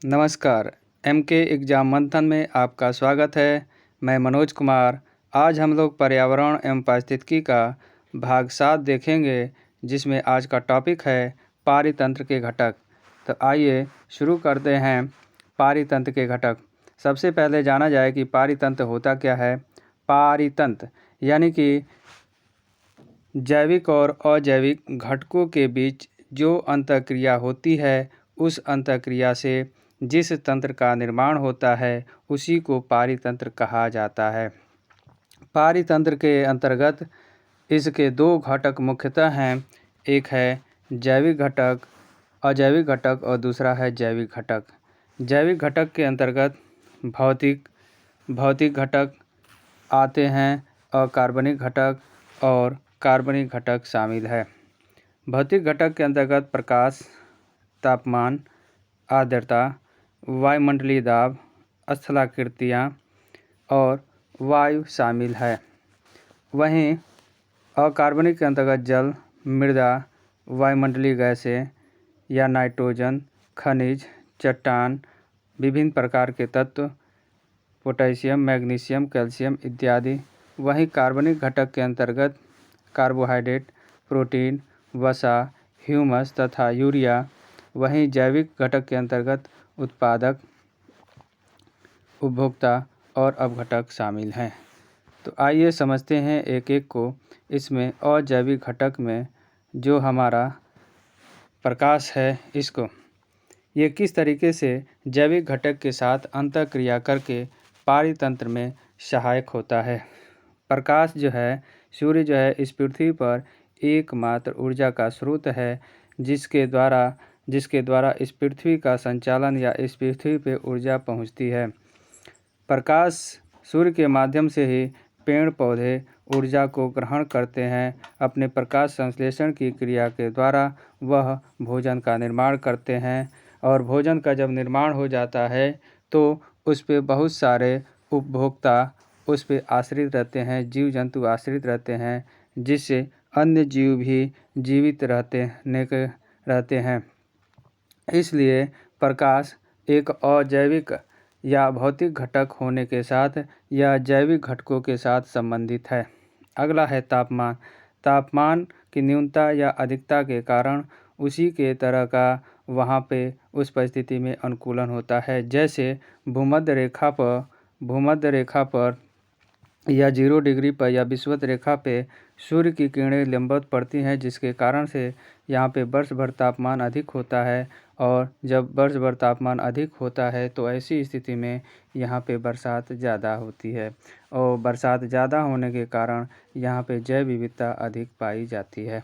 नमस्कार। MK exam मंथन में आपका स्वागत है। मैं मनोज कुमार। आज हम लोग पर्यावरण एवं पारिस्थितिकी का भाग 7 देखेंगे, जिसमें आज का टॉपिक है पारितंत्र के घटक। तो आइए शुरू करते हैं। पारितंत्र के घटक। सबसे पहले जाना जाए कि पारितंत्र होता क्या है। पारितंत्र यानी कि जैविक और अजैविक घटकों के बीच जो अंतःक्रिया होती है, उस अंतःक्रिया से जिस तंत्र का निर्माण होता है उसी को पारितंत्र कहा जाता है। पारितंत्र के अंतर्गत इसके दो घटक मुख्यतः हैं। एक है जैविक घटक, अजैविक घटक और दूसरा है जैविक घटक। जैविक घटक के अंतर्गत भौतिक घटक आते हैं, अकार्बनिक घटक और कार्बनिक घटक शामिल है। भौतिक घटक के अंतर्गत प्रकाश, तापमान, आर्द्रता, वायुमंडलीय दाब, स्थलाकृतियाँ और वायु शामिल है। वहीं अकार्बनिक के अंतर्गत जल, मृदा, वायुमंडलीय गैसें या नाइट्रोजन, खनिज, चट्टान, विभिन्न प्रकार के तत्व, पोटेशियम, मैग्नीशियम, कैल्शियम इत्यादि। वहीं कार्बनिक घटक के अंतर्गत कार्बोहाइड्रेट, प्रोटीन, वसा, ह्यूमस तथा यूरिया। वहीं जैविक घटक के अंतर्गत उत्पादक, उपभोक्ता और अपघटक शामिल हैं। तो आइए समझते हैं एक एक को। इसमें अजैविक घटक में जो हमारा प्रकाश है, इसको ये किस तरीके से जैविक घटक के साथ अंतःक्रिया करके पारितंत्र में सहायक होता है। प्रकाश जो है, सूर्य जो है, इस पृथ्वी पर एकमात्र ऊर्जा का स्रोत है, जिसके द्वारा इस पृथ्वी का संचालन या इस पृथ्वी पे ऊर्जा पहुंचती है। प्रकाश सूर्य के माध्यम से ही पेड़ पौधे ऊर्जा को ग्रहण करते हैं। अपने प्रकाश संश्लेषण की क्रिया के द्वारा वह भोजन का निर्माण करते हैं, और भोजन का जब निर्माण हो जाता है तो उस पे बहुत सारे उपभोक्ता उस पे आश्रित रहते हैं, जीव जंतु आश्रित रहते हैं, जिससे अन्य जीव भी जीवित रहते हैं। इसलिए प्रकाश एक अजैविक या भौतिक घटक होने के साथ या जैविक घटकों के साथ संबंधित है। अगला है तापमान। तापमान की न्यूनता या अधिकता के कारण उसी के तरह का वहाँ पे उस परिस्थिति में अनुकूलन होता है। जैसे भूमध्य रेखा पर या 0 डिग्री पर या विषुवत रेखा पे सूर्य की किरणें लंबवत पड़ती हैं, जिसके कारण से यहाँ पे वर्ष भर तापमान अधिक होता है। और जब वर्ष भर तापमान अधिक होता है तो ऐसी स्थिति में यहाँ पे बरसात ज़्यादा होती है, और बरसात ज़्यादा होने के कारण यहाँ पे जैव विविधता अधिक पाई जाती है।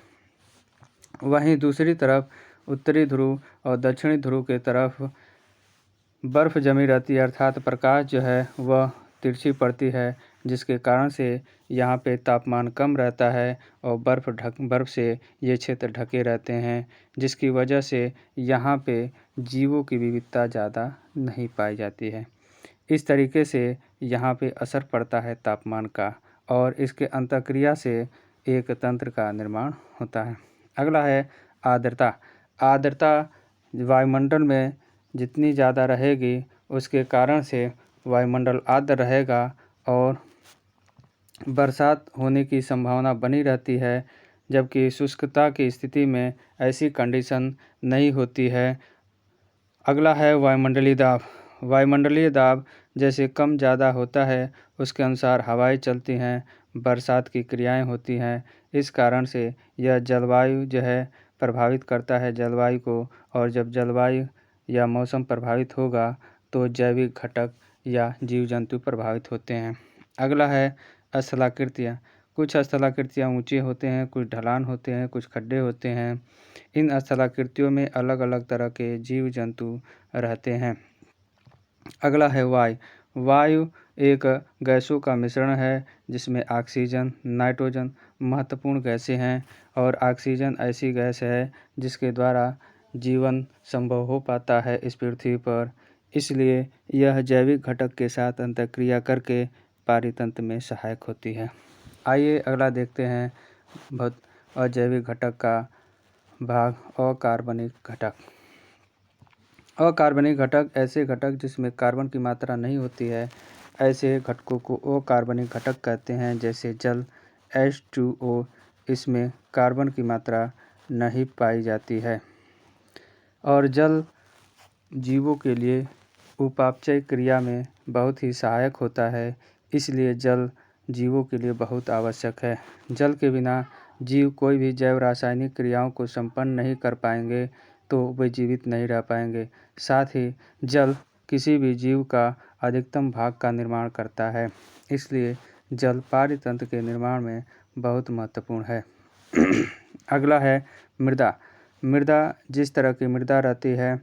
वहीं दूसरी तरफ उत्तरी ध्रुव और दक्षिणी ध्रुव के तरफ बर्फ़ जमी रहती है, अर्थात प्रकाश जो है वह तिरछी पड़ती है, जिसके कारण से यहाँ पे तापमान कम रहता है और बर्फ़ से ये क्षेत्र ढके रहते हैं, जिसकी वजह से यहाँ पे जीवों की विविधता ज़्यादा नहीं पाई जाती है। इस तरीके से यहाँ पे असर पड़ता है तापमान का, और इसके अंतःक्रिया से एक तंत्र का निर्माण होता है। अगला है आर्द्रता। आर्द्रता वायुमंडल में जितनी ज़्यादा रहेगी, उसके कारण से वायुमंडल आर्द्र रहेगा और बरसात होने की संभावना बनी रहती है, जबकि शुष्कता की स्थिति में ऐसी कंडीशन नहीं होती है। अगला है वायुमंडलीय दाब। वायुमंडलीय दाब जैसे कम ज़्यादा होता है, उसके अनुसार हवाएं चलती हैं, बरसात की क्रियाएं होती हैं। इस कारण से यह जलवायु जो है प्रभावित करता है जलवायु को, और जब जलवायु या मौसम प्रभावित होगा तो जैविक घटक या जीव जंतु प्रभावित होते हैं। अगला है स्थलाकृतियाँ। कुछ स्थलाकृतियाँ ऊंचे होते हैं, कुछ ढलान होते हैं, कुछ खड्डे होते हैं। इन स्थलाकृतियों में अलग अलग तरह के जीव जंतु रहते हैं। अगला है वायु। वायु एक गैसों का मिश्रण है, जिसमें ऑक्सीजन, नाइट्रोजन महत्वपूर्ण गैसें हैं, और ऑक्सीजन ऐसी गैस है जिसके द्वारा जीवन संभव हो पाता है इस पृथ्वी पर। इसलिए यह जैविक घटक के साथ अंतःक्रिया करके पारितंत्र में सहायक होती है। आइए अगला देखते हैं अजैविक घटक का भाग, अकार्बनिक घटक। अकार्बनिक घटक ऐसे घटक जिसमें कार्बन की मात्रा नहीं होती है, ऐसे घटकों को अकार्बनिक घटक कहते हैं। जैसे जल H2O, इसमें कार्बन की मात्रा नहीं पाई जाती है। और जल जीवों के लिए उपापचय क्रिया में बहुत ही सहायक होता है, इसलिए जल जीवों के लिए बहुत आवश्यक है। जल के बिना जीव कोई भी जैव रासायनिक क्रियाओं को संपन्न नहीं कर पाएंगे, तो वे जीवित नहीं रह पाएंगे। साथ ही जल किसी भी जीव का अधिकतम भाग का निर्माण करता है, इसलिए जल पारितंत्र के निर्माण में बहुत महत्वपूर्ण है। अगला है मृदा। मृदा जिस तरह की मृदा रहती है,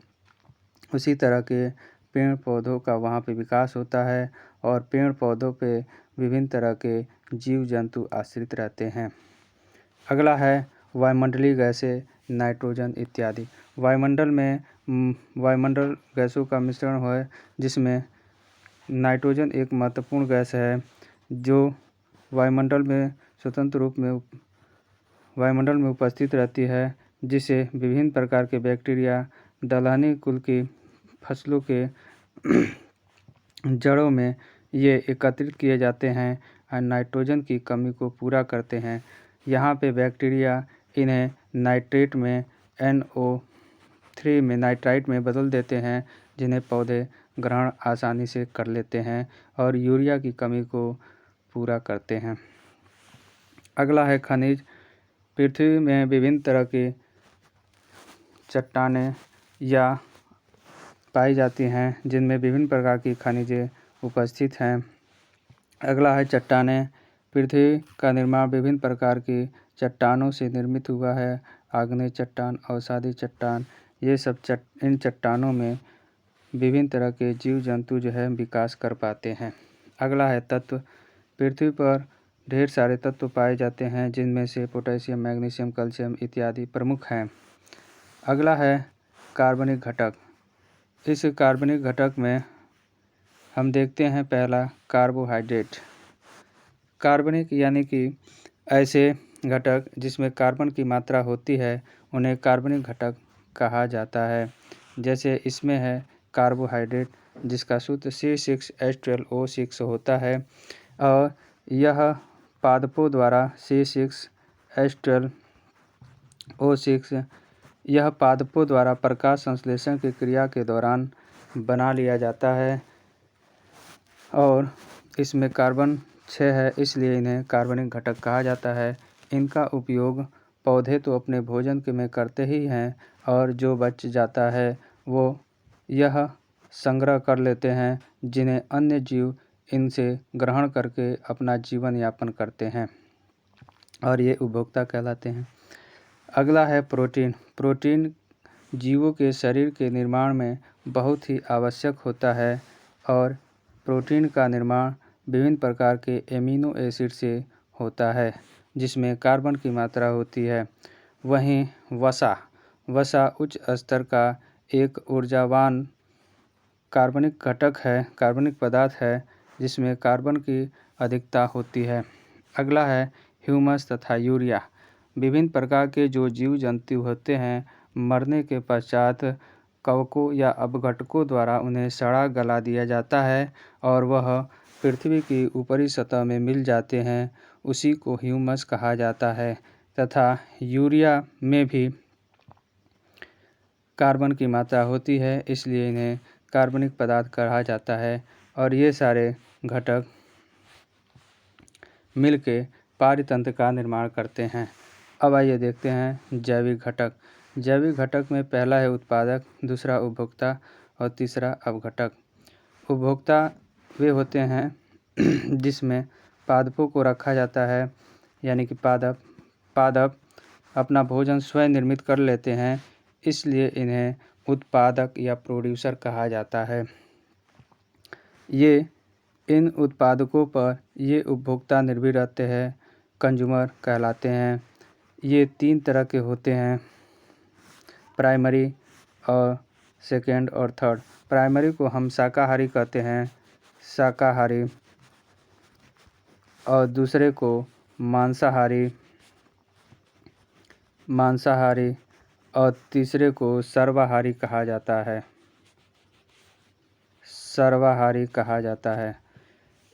उसी तरह के पेड़ पौधों का वहाँ पे विकास होता है, और पेड़ पौधों पे विभिन्न तरह के जीव जंतु आश्रित रहते हैं। अगला है वायुमंडलीय गैसें, नाइट्रोजन इत्यादि। वायुमंडल में वायुमंडल गैसों का मिश्रण है, जिसमें नाइट्रोजन एक महत्वपूर्ण गैस है, जो वायुमंडल में स्वतंत्र रूप में वायुमंडल में उपस्थित रहती है, जिसे विभिन्न प्रकार के बैक्टीरिया दलहनी कुल की फसलों के जड़ों में ये एकत्रित किए जाते हैं और नाइट्रोजन की कमी को पूरा करते हैं। यहाँ पे बैक्टीरिया इन्हें नाइट्रेट में NO3 में नाइट्राइट में बदल देते हैं, जिन्हें पौधे ग्रहण आसानी से कर लेते हैं और यूरिया की कमी को पूरा करते हैं। अगला है खनिज। पृथ्वी में विभिन्न तरह की चट्टानें या पाई जाती हैं, जिनमें विभिन्न प्रकार की खनिजें उपस्थित हैं। अगला है चट्टानें। पृथ्वी का निर्माण विभिन्न प्रकार की चट्टानों से निर्मित हुआ है। आग्नेय चट्टान, अवसादी चट्टान, ये सब इन चट्टानों में विभिन्न तरह के जीव जंतु जो है विकास कर पाते हैं। अगला है तत्व। पृथ्वी पर ढेर सारे तत्व पाए जाते हैं, जिनमें से पोटेशियम, मैग्नीशियम, कैल्शियम इत्यादि प्रमुख हैं। अगला है कार्बनिक घटक। इस कार्बनिक घटक में हम देखते हैं पहला कार्बोहाइड्रेट। कार्बनिक यानी कि ऐसे घटक जिसमें कार्बन की मात्रा होती है, उन्हें कार्बनिक घटक कहा जाता है। जैसे इसमें है कार्बोहाइड्रेट, जिसका सूत्र C6H12O6 होता है, और यह पादपों द्वारा C6H12O6 यह पादपों द्वारा प्रकाश संश्लेषण की क्रिया के दौरान बना लिया जाता है, और इसमें कार्बन 6 है, इसलिए इन्हें कार्बनिक घटक कहा जाता है। इनका उपयोग पौधे तो अपने भोजन के में करते ही हैं, और जो बच जाता है वो यह संग्रह कर लेते हैं, जिन्हें अन्य जीव इनसे ग्रहण करके अपना जीवन यापन करते हैं, और ये उपभोक्ता कहलाते हैं। अगला है प्रोटीन। प्रोटीन जीवों के शरीर के निर्माण में बहुत ही आवश्यक होता है, और प्रोटीन का निर्माण विभिन्न प्रकार के एमिनो एसिड से होता है, जिसमें कार्बन की मात्रा होती है। वहीं वसा उच्च स्तर का एक ऊर्जावान कार्बनिक घटक है, कार्बनिक पदार्थ है, जिसमें कार्बन की अधिकता होती है। अगला है ह्यूमस तथा यूरिया। विभिन्न प्रकार के जो जीव जंतु होते हैं, मरने के पश्चात कवकों या अपघटकों द्वारा उन्हें सड़ा गला दिया जाता है, और वह पृथ्वी की ऊपरी सतह में मिल जाते हैं। उसी को ह्यूमस कहा जाता है। तथा यूरिया में भी कार्बन की मात्रा होती है, इसलिए इन्हें कार्बनिक पदार्थ कहा जाता है। और ये सारे घटक मिलके पारितंत्र का निर्माण करते हैं। अब आइए देखते हैं जैविक घटक। जैविक घटक में पहला है उत्पादक, दूसरा उपभोक्ता और तीसरा अपघटक। उपभोक्ता वे होते हैं जिसमें पादपों को रखा जाता है, यानी कि पादप अपना भोजन स्वयं निर्मित कर लेते हैं, इसलिए इन्हें उत्पादक या प्रोड्यूसर कहा जाता है। ये इन उत्पादकों पर ये उपभोक्ता निर्भर रहते हैं, कंज्यूमर कहलाते हैं। ये 3 तरह के होते हैं, प्राइमरी और सेकेंड और थर्ड। प्राइमरी को हम शाकाहारी कहते हैं, शाकाहारी, और दूसरे को मांसाहारी और तीसरे को सर्वाहारी कहा जाता है। सर्वाहारी कहा जाता है।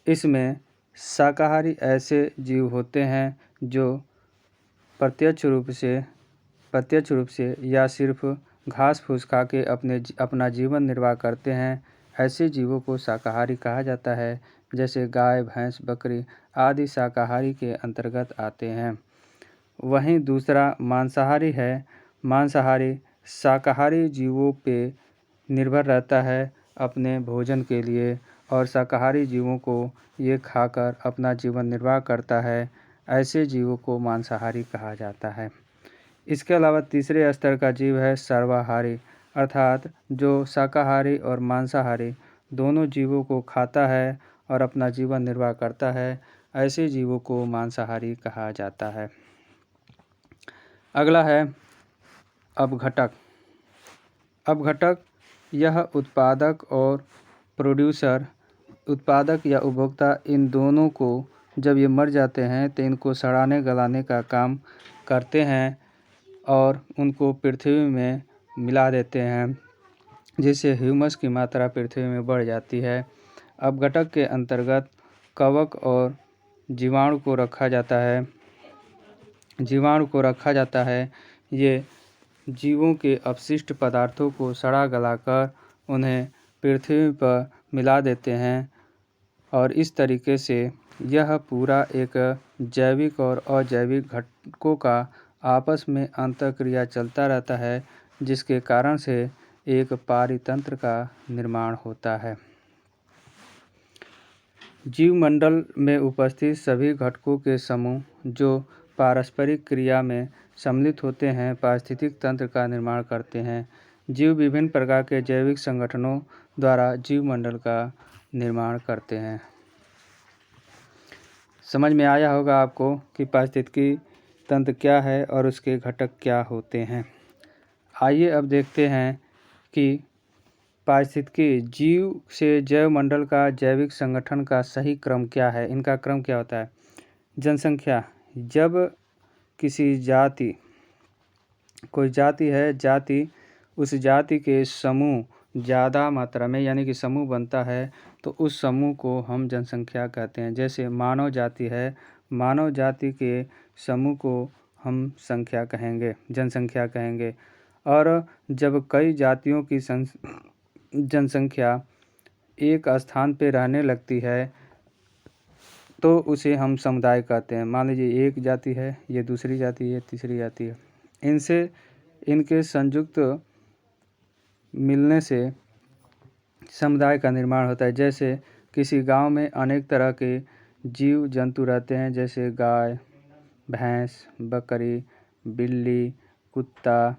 इसमें शाकाहारी ऐसे जीव होते हैं जो प्रत्यक्ष रूप से या सिर्फ घास फूस खा के अपना जीवन निर्वाह करते हैं। ऐसे जीवों को शाकाहारी कहा जाता है। जैसे गाय, भैंस, बकरी आदि शाकाहारी के अंतर्गत आते हैं। वहीं दूसरा मांसाहारी है। मांसाहारी शाकाहारी जीवों पे निर्भर रहता है अपने भोजन के लिए और शाकाहारी जीवों को ये खाकर अपना जीवन निर्वाह करता है। ऐसे जीवों को मांसाहारी कहा जाता है। इसके अलावा तीसरे स्तर का जीव है सर्वाहारी, अर्थात जो शाकाहारी और मांसाहारी दोनों जीवों को खाता है और अपना जीवन निर्वाह करता है। ऐसे जीवों को मांसाहारी कहा जाता है। अगला है अपघटक। अपघटक यह उत्पादक और प्रोड्यूसर, उत्पादक या उपभोक्ता, इन दोनों को जब ये मर जाते हैं तो इनको सड़ाने गलाने का काम करते हैं और उनको पृथ्वी में मिला देते हैं, जिससे ह्यूमस की मात्रा पृथ्वी में बढ़ जाती है। अपघटक के अंतर्गत कवक और जीवाणु को रखा जाता है। ये जीवों के अपशिष्ट पदार्थों को सड़ा गलाकर उन्हें पृथ्वी पर मिला देते हैं और इस तरीके से यह पूरा एक जैविक और अजैविक घटकों का आपस में अंतःक्रिया चलता रहता है, जिसके कारण से एक पारितंत्र का निर्माण होता है। जीवमंडल में उपस्थित सभी घटकों के समूह जो पारस्परिक क्रिया में सम्मिलित होते हैं पारिस्थितिक तंत्र का निर्माण करते हैं। जीव विभिन्न प्रकार के जैविक संगठनों द्वारा जीवमंडल का निर्माण करते हैं। समझ में आया होगा आपको कि पारिस्थितिकी तंत्र क्या है और उसके घटक क्या होते हैं। आइए अब देखते हैं कि पारिस्थितिकी जीव से जैवमंडल का जैविक संगठन का सही क्रम क्या है। इनका क्रम क्या होता है। जनसंख्या, जब किसी कोई जाति है, उस जाति के समूह ज़्यादा मात्रा में यानी कि समूह बनता है तो उस समूह को हम जनसंख्या कहते हैं। जैसे मानव जाति है, मानव जाति के समूह को हम जनसंख्या कहेंगे। और जब कई जातियों की जनसंख्या एक स्थान पे रहने लगती है तो उसे हम समुदाय कहते हैं। मान लीजिए एक जाति है, ये दूसरी जाति है, तीसरी जाति है, इनके संयुक्त मिलने से समुदाय का निर्माण होता है। जैसे किसी गांव में अनेक तरह के जीव जंतु रहते हैं, जैसे गाय, भैंस, बकरी, बिल्ली, कुत्ता,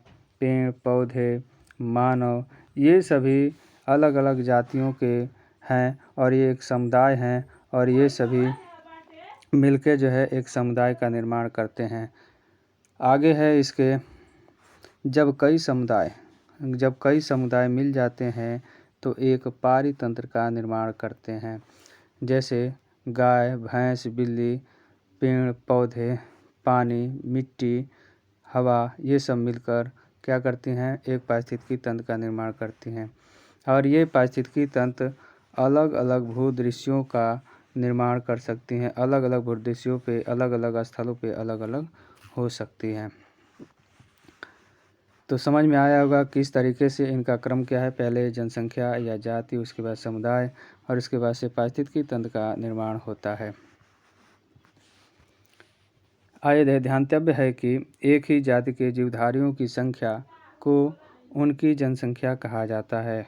पेड़ पौधे, मानव, ये सभी अलग अलग जातियों के हैं और ये एक समुदाय हैं और ये सभी मिलके जो है एक समुदाय का निर्माण करते हैं। आगे है इसके, जब कई समुदाय मिल जाते हैं तो एक पारितंत्र का निर्माण करते हैं। जैसे गाय, भैंस, बिल्ली, पेड़ पौधे, पानी, मिट्टी, हवा, ये सब मिलकर क्या करती हैं, एक पारिस्थितिकी तंत्र का निर्माण करती हैं। और ये पारिस्थितिकी तंत्र अलग अलग भूदृश्यों का निर्माण कर सकती हैं। अलग अलग भूदृश्यों पे, अलग अलग स्थलों पे अलग अलग हो सकती हैं। तो समझ में आया होगा किस तरीके से इनका क्रम क्या है। पहले जनसंख्या या जाति, उसके बाद समुदाय और उसके बाद से पारिस्थितिकी तंत्र का निर्माण होता है। आइए ध्यातव्य है कि एक ही जाति के जीवधारियों की संख्या को उनकी जनसंख्या कहा जाता है।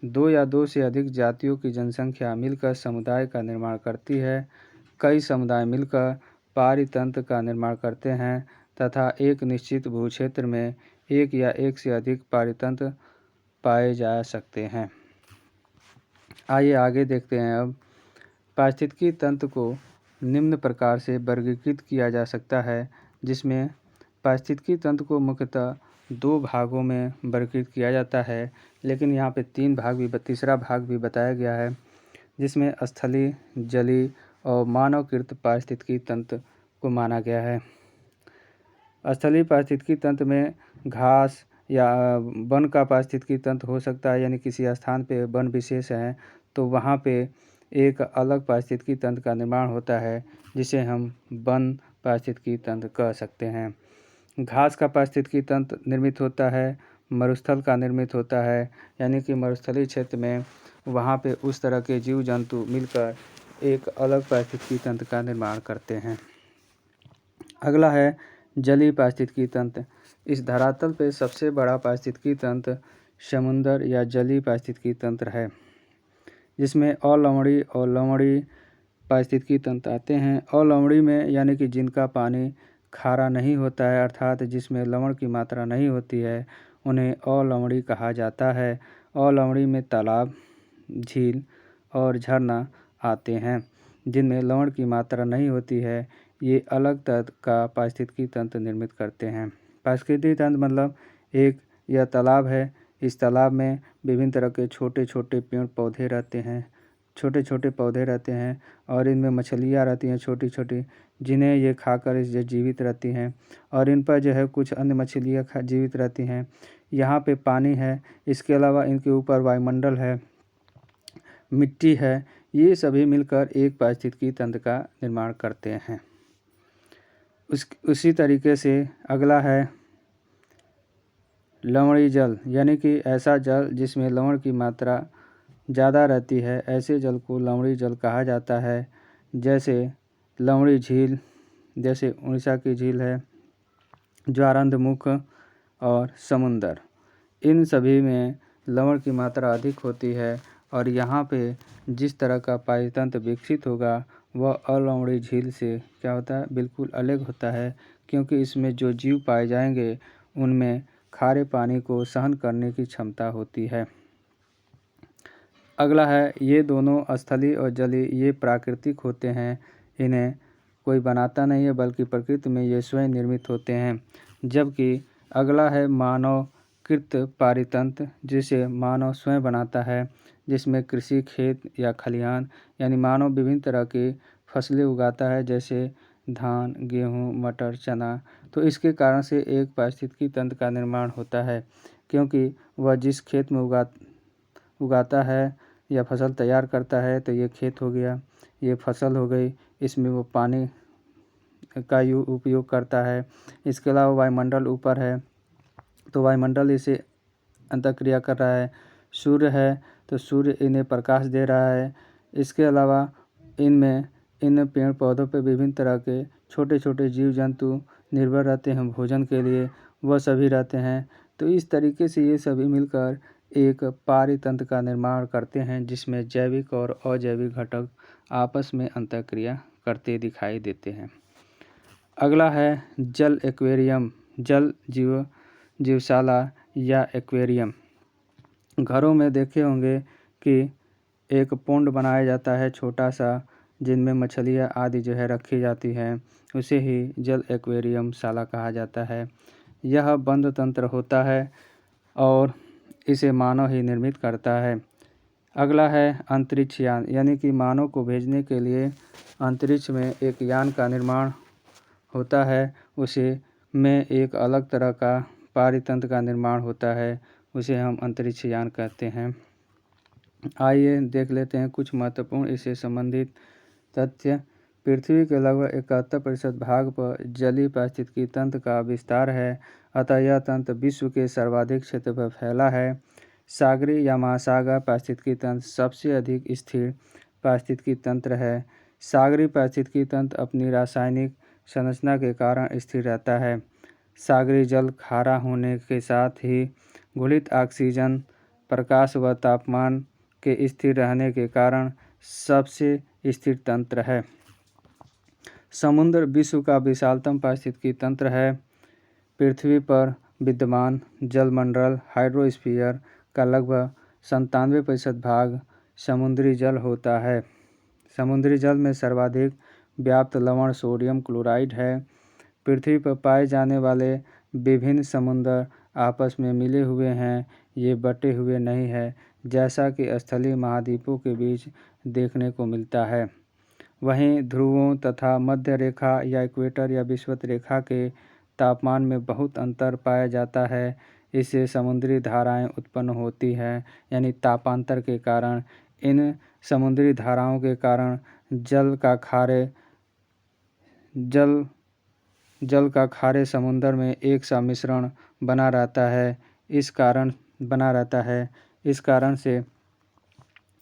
दो या दो से अधिक जातियों की जनसंख्या मिलकर समुदाय का निर्माण करती है। कई समुदाय मिलकर पारितंत्र का निर्माण करते हैं तथा एक निश्चित भूक्षेत्र में एक या एक से अधिक पारितंत्र पाए जा सकते हैं। आइए आगे देखते हैं। अब पारिस्थितिकी तंत्र को निम्न प्रकार से वर्गीकृत किया जा सकता है, जिसमें पारिस्थितिकी तंत्र को मुख्यतः दो भागों में वर्गीकृत किया जाता है, लेकिन यहाँ पे तीसरा भाग भी बताया गया है, जिसमें स्थलीय, जलीय और मानवकृत पारिस्थितिकी तंत्र को माना गया है। स्थलीय पारिस्थितिकी तंत्र में घास या वन का पारिस्थितिकी तंत्र हो सकता है, यानी किसी स्थान पे वन विशेष है तो वहाँ पे एक अलग पारिस्थितिकी तंत्र का निर्माण होता है, जिसे हम वन पारिस्थितिकी तंत्र कह सकते हैं। घास का पारिस्थितिकी तंत्र निर्मित होता है, मरुस्थल का निर्मित होता है, यानी कि मरुस्थलीय क्षेत्र में वहाँ पे उस तरह के जीव जंतु मिलकर एक अलग पारिस्थितिकी तंत्र का निर्माण करते हैं। अगला है जलीय पारिस्थितिकी तंत्र। इस धरातल पे सबसे बड़ा पारिस्थितिकी तंत्र समुद्र या जलीय पारिस्थितिकी तंत्र है, जिसमें अलवणीय और लवणीय पारिस्थितिकी तंत्र आते हैं। अलवणीय में यानी कि जिनका पानी खारा नहीं होता है, अर्थात जिसमें लवण की मात्रा नहीं होती है, उन्हें अलवणीय कहा जाता है। अलवणीय में तालाब, झील और झरना आते हैं, जिनमें लवण की मात्रा नहीं होती है। ये अलग तरह का पारिस्थितिकी तंत्र निर्मित करते हैं। पारिस्थितिकी तंत्र मतलब एक यह तालाब है, इस तालाब में विभिन्न तरह के छोटे छोटे पेड़ पौधे रहते हैं, छोटे छोटे पौधे रहते हैं और इनमें मछलियाँ रहती हैं छोटी छोटी, जिन्हें ये खाकर ये जीवित रहती हैं और इन पर जो है कुछ अन्य मछलियाँ जीवित रहती हैं। यहाँ पे पानी है, इसके अलावा इनके ऊपर वायुमंडल है, मिट्टी है, ये सभी मिलकर एक पारिस्थितिकी तंत्र का निर्माण करते हैं। उसी तरीके से अगला है लवणीय जल, यानी कि ऐसा जल जिसमें लवण की मात्रा ज़्यादा रहती है, ऐसे जल को लवणीय जल कहा जाता है। जैसे लवणीय झील, जैसे उड़ीसा की झील है, ज्वारंधमुख और समुंदर, इन सभी में लवण की मात्रा अधिक होती है और यहाँ पे जिस तरह का पारितंत्र विकसित होगा वह अलवणीय झील से क्या होता है, बिल्कुल अलग होता है, क्योंकि इसमें जो जीव पाए जाएंगे उनमें खारे पानी को सहन करने की क्षमता होती है। अगला है ये दोनों स्थलीय और जलीय ये प्राकृतिक होते हैं, इन्हें कोई बनाता नहीं है बल्कि प्रकृति में ये स्वयं निर्मित होते हैं। जबकि अगला है मानवकृत पारितंत्र, जिसे मानव स्वयं बनाता है, जिसमें कृषि खेत या खलिहान यानी मानव विभिन्न तरह की फसलें उगाता है, जैसे धान, गेहूँ, मटर, चना। तो इसके कारण से एक पारिस्थितिकी तंत्र का निर्माण होता है, क्योंकि वह जिस खेत में उगाता है या फसल तैयार करता है, तो ये खेत हो गया, ये फसल हो गई, इसमें वो पानी का उपयोग करता है। इसके अलावा वायुमंडल ऊपर है, तो वायुमंडल इसे अंतःक्रिया कर रहा है। सूर्य है, तो सूर्य इन्हें प्रकाश दे रहा है। इसके अलावा इन पेड़ पौधों पर विभिन्न तरह के छोटे छोटे जीव जंतु निर्भर रहते हैं भोजन के लिए, वह सभी रहते हैं। तो इस तरीके से ये सभी मिलकर एक पारितंत्र का निर्माण करते हैं, जिसमें जैविक और अजैविक घटक आपस में अंतःक्रिया करते दिखाई देते हैं। अगला है जल एक्वेरियम, जल जीवशाला या एक्वेरियम। घरों में देखे होंगे कि एक पोंड बनाया जाता है छोटा सा, जिनमें मछलियाँ आदि जो है रखी जाती हैं, उसे ही जल एक्वेरियम शाला कहा जाता है। यह बंद तंत्र होता है और इसे मानव ही निर्मित करता है। अगला है अंतरिक्ष यान, यानी कि मानव को भेजने के लिए अंतरिक्ष में एक यान का निर्माण होता है, उसे में एक अलग तरह का पारितंत्र का निर्माण होता है, उसे हम अंतरिक्ष यान कहते हैं। आइए देख लेते हैं कुछ महत्वपूर्ण इससे संबंधित तथ्य। पृथ्वी के लगभग 71% भाग पर जलीय पारिस्थितिकी तंत्र का विस्तार है, अतः यह तंत्र विश्व के सर्वाधिक क्षेत्र पर फैला है। सागरीय या महासागर पारिस्थितिकी तंत्र सबसे अधिक स्थिर पारिस्थितिकी तंत्र है। सागरीय पारिस्थितिकी तंत्र अपनी रासायनिक संरचना के कारण स्थिर रहता है। सागरीय जल खारा होने के साथ ही घुलित ऑक्सीजन, प्रकाश व तापमान के स्थिर रहने के कारण सबसे स्थिर तंत्र है। समुद्र विश्व का विशालतम पारिस्थितिकी तंत्र है। पृथ्वी पर विद्यमान जलमंडल हाइड्रोस्फीयर का लगभग 97% भाग समुद्री जल होता है। समुद्री जल में सर्वाधिक व्याप्त लवण सोडियम क्लोराइड है। पृथ्वी पर पाए जाने वाले विभिन्न समुद्र आपस में मिले हुए हैं, ये बटे हुए नहीं है, जैसा कि स्थलीय महाद्वीपों के बीच देखने को मिलता है। वहीं ध्रुवों तथा मध्य रेखा या इक्वेटर या विषुवत रेखा के तापमान में बहुत अंतर पाया जाता है। इससे समुद्री धाराएं उत्पन्न होती हैं, यानी तापांतर के कारण इन समुद्री धाराओं के कारण जल का खारे समुद्र में एक सा मिश्रण बना रहता है। इस कारण से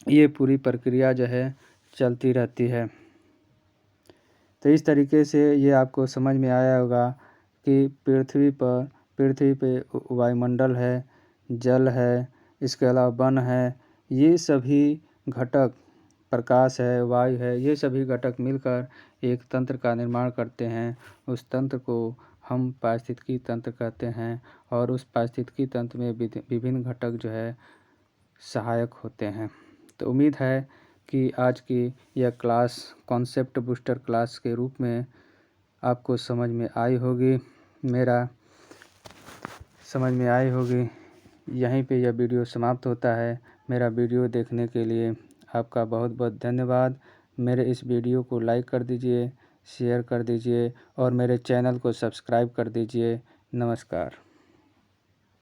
ये पूरी प्रक्रिया जो है चलती रहती है। तो इस तरीके से ये आपको समझ में आया होगा कि पृथ्वी पे वायुमंडल है, जल है, इसके अलावा वन है, ये सभी घटक, प्रकाश है, वायु है, ये सभी घटक मिलकर एक तंत्र का निर्माण करते हैं। उस तंत्र को हम पारिस्थितिकी तंत्र कहते हैं और उस पारिस्थितिकी तंत्र में विभिन्न घटक जो है सहायक होते हैं। तो उम्मीद है कि आज की यह क्लास कॉन्सेप्ट बूस्टर क्लास के रूप में आपको समझ में आई होगी। यहीं पे यह वीडियो समाप्त होता है। मेरा वीडियो देखने के लिए आपका बहुत बहुत धन्यवाद। मेरे इस वीडियो को लाइक कर दीजिए, शेयर कर दीजिए और मेरे चैनल को सब्सक्राइब कर दीजिए। नमस्कार।